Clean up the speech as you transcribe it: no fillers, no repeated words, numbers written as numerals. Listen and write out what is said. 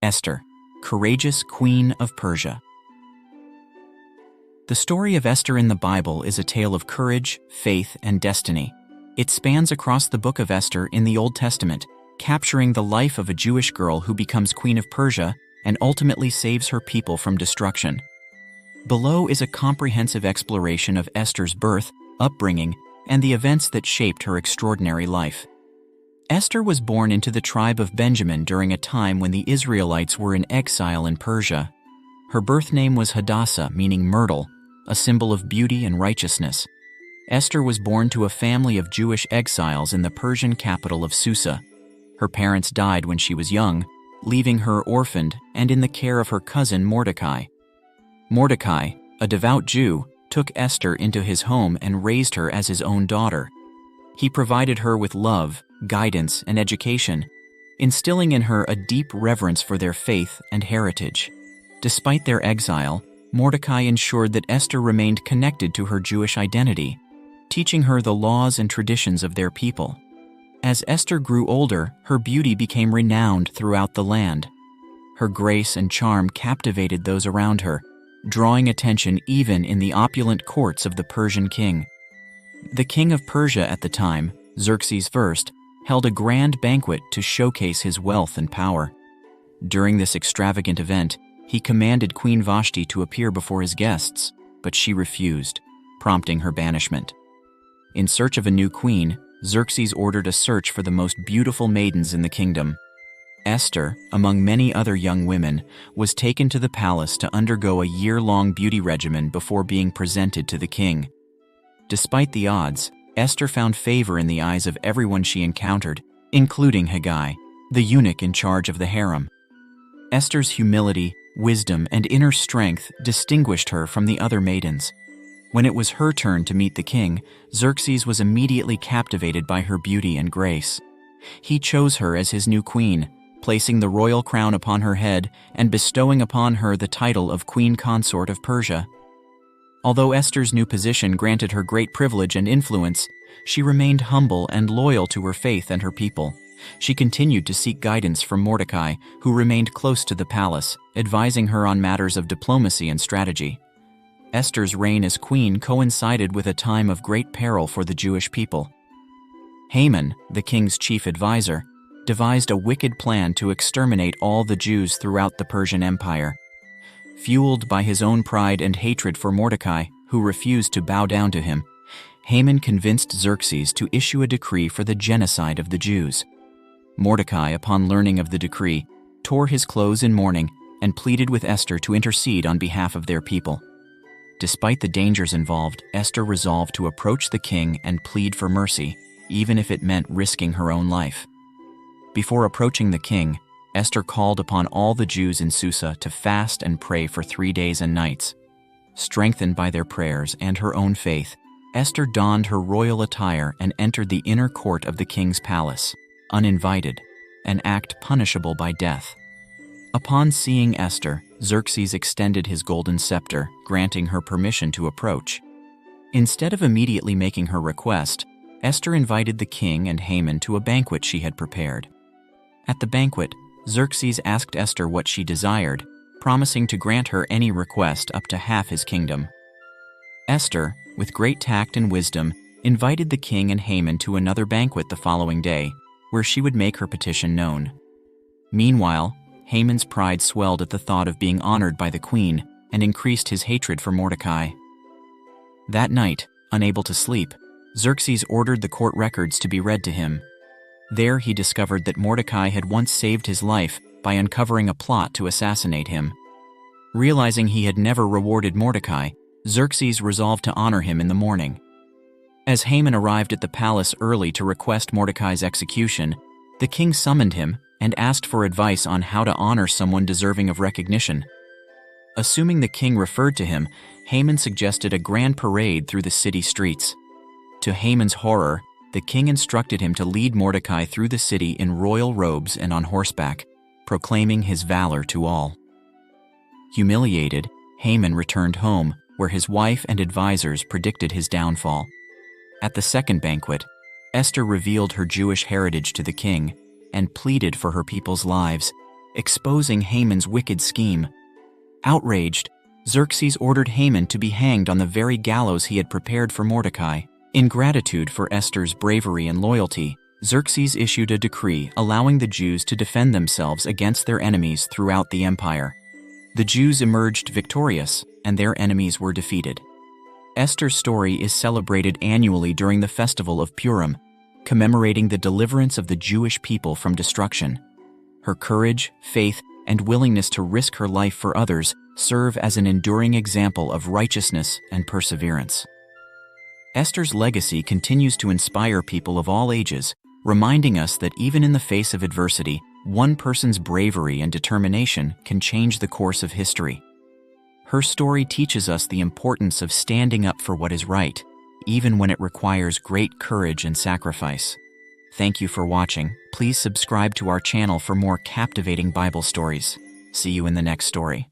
Esther, courageous queen of Persia. The story of Esther in the Bible is a tale of courage, faith, and destiny. It spans across the book of Esther in the Old Testament, capturing the life of a Jewish girl who becomes queen of Persia and ultimately saves her people from destruction. Below is a comprehensive exploration of Esther's birth, upbringing, and the events that shaped her extraordinary life. Esther was born into the tribe of Benjamin during a time when the Israelites were in exile in Persia. Her birth name was Hadassah, meaning myrtle, a symbol of beauty and righteousness. Esther was born to a family of Jewish exiles in the Persian capital of Susa. Her parents died when she was young, leaving her orphaned and in the care of her cousin Mordecai. Mordecai, a devout Jew, took Esther into his home and raised her as his own daughter. He provided her with love, guidance, and education, instilling in her a deep reverence for their faith and heritage. Despite their exile, Mordecai ensured that Esther remained connected to her Jewish identity, teaching her the laws and traditions of their people. As Esther grew older, her beauty became renowned throughout the land. Her grace and charm captivated those around her, drawing attention even in the opulent courts of the Persian king. The king of Persia at the time, Xerxes I, held a grand banquet to showcase his wealth and power. During this extravagant event, he commanded Queen Vashti to appear before his guests, but she refused, prompting her banishment. In search of a new queen, Xerxes ordered a search for the most beautiful maidens in the kingdom. Esther, among many other young women, was taken to the palace to undergo a year-long beauty regimen before being presented to the king. Despite the odds, Esther found favor in the eyes of everyone she encountered, including Haggai, the eunuch in charge of the harem. Esther's humility, wisdom, and inner strength distinguished her from the other maidens. When it was her turn to meet the king, Xerxes was immediately captivated by her beauty and grace. He chose her as his new queen, placing the royal crown upon her head and bestowing upon her the title of Queen Consort of Persia. Although Esther's new position granted her great privilege and influence, she remained humble and loyal to her faith and her people. She continued to seek guidance from Mordecai, who remained close to the palace, advising her on matters of diplomacy and strategy. Esther's reign as queen coincided with a time of great peril for the Jewish people. Haman, the king's chief advisor, devised a wicked plan to exterminate all the Jews throughout the Persian Empire. Fueled by his own pride and hatred for Mordecai, who refused to bow down to him, Haman convinced Xerxes to issue a decree for the genocide of the Jews. Mordecai, upon learning of the decree, tore his clothes in mourning and pleaded with Esther to intercede on behalf of their people. Despite the dangers involved, Esther resolved to approach the king and plead for mercy, even if it meant risking her own life. Before approaching the king, Esther called upon all the Jews in Susa to fast and pray for 3 days and nights. Strengthened by their prayers and her own faith, Esther donned her royal attire and entered the inner court of the king's palace, uninvited, an act punishable by death. Upon seeing Esther, Xerxes extended his golden scepter, granting her permission to approach. Instead of immediately making her request, Esther invited the king and Haman to a banquet she had prepared. At the banquet, Xerxes asked Esther what she desired, promising to grant her any request up to half his kingdom. Esther, with great tact and wisdom, invited the king and Haman to another banquet the following day, where she would make her petition known. Meanwhile, Haman's pride swelled at the thought of being honored by the queen and increased his hatred for Mordecai. That night, unable to sleep, Xerxes ordered the court records to be read to him. There he discovered that Mordecai had once saved his life by uncovering a plot to assassinate him. Realizing he had never rewarded Mordecai, Xerxes resolved to honor him in the morning. As Haman arrived at the palace early to request Mordecai's execution, the king summoned him and asked for advice on how to honor someone deserving of recognition. Assuming the king referred to him, Haman suggested a grand parade through the city streets. To Haman's horror, the king instructed him to lead Mordecai through the city in royal robes and on horseback, proclaiming his valor to all. Humiliated, Haman returned home, where his wife and advisors predicted his downfall. At the second banquet, Esther revealed her Jewish heritage to the king and pleaded for her people's lives, exposing Haman's wicked scheme. Outraged, Xerxes ordered Haman to be hanged on the very gallows he had prepared for Mordecai. In gratitude for Esther's bravery and loyalty, Xerxes issued a decree allowing the Jews to defend themselves against their enemies throughout the empire. The Jews emerged victorious, and their enemies were defeated. Esther's story is celebrated annually during the festival of Purim, commemorating the deliverance of the Jewish people from destruction. Her courage, faith, and willingness to risk her life for others serve as an enduring example of righteousness and perseverance. Esther's legacy continues to inspire people of all ages, reminding us that even in the face of adversity, one person's bravery and determination can change the course of history. Her story teaches us the importance of standing up for what is right, even when it requires great courage and sacrifice. Thank you for watching. Please subscribe to our channel for more captivating Bible stories. See you in the next story.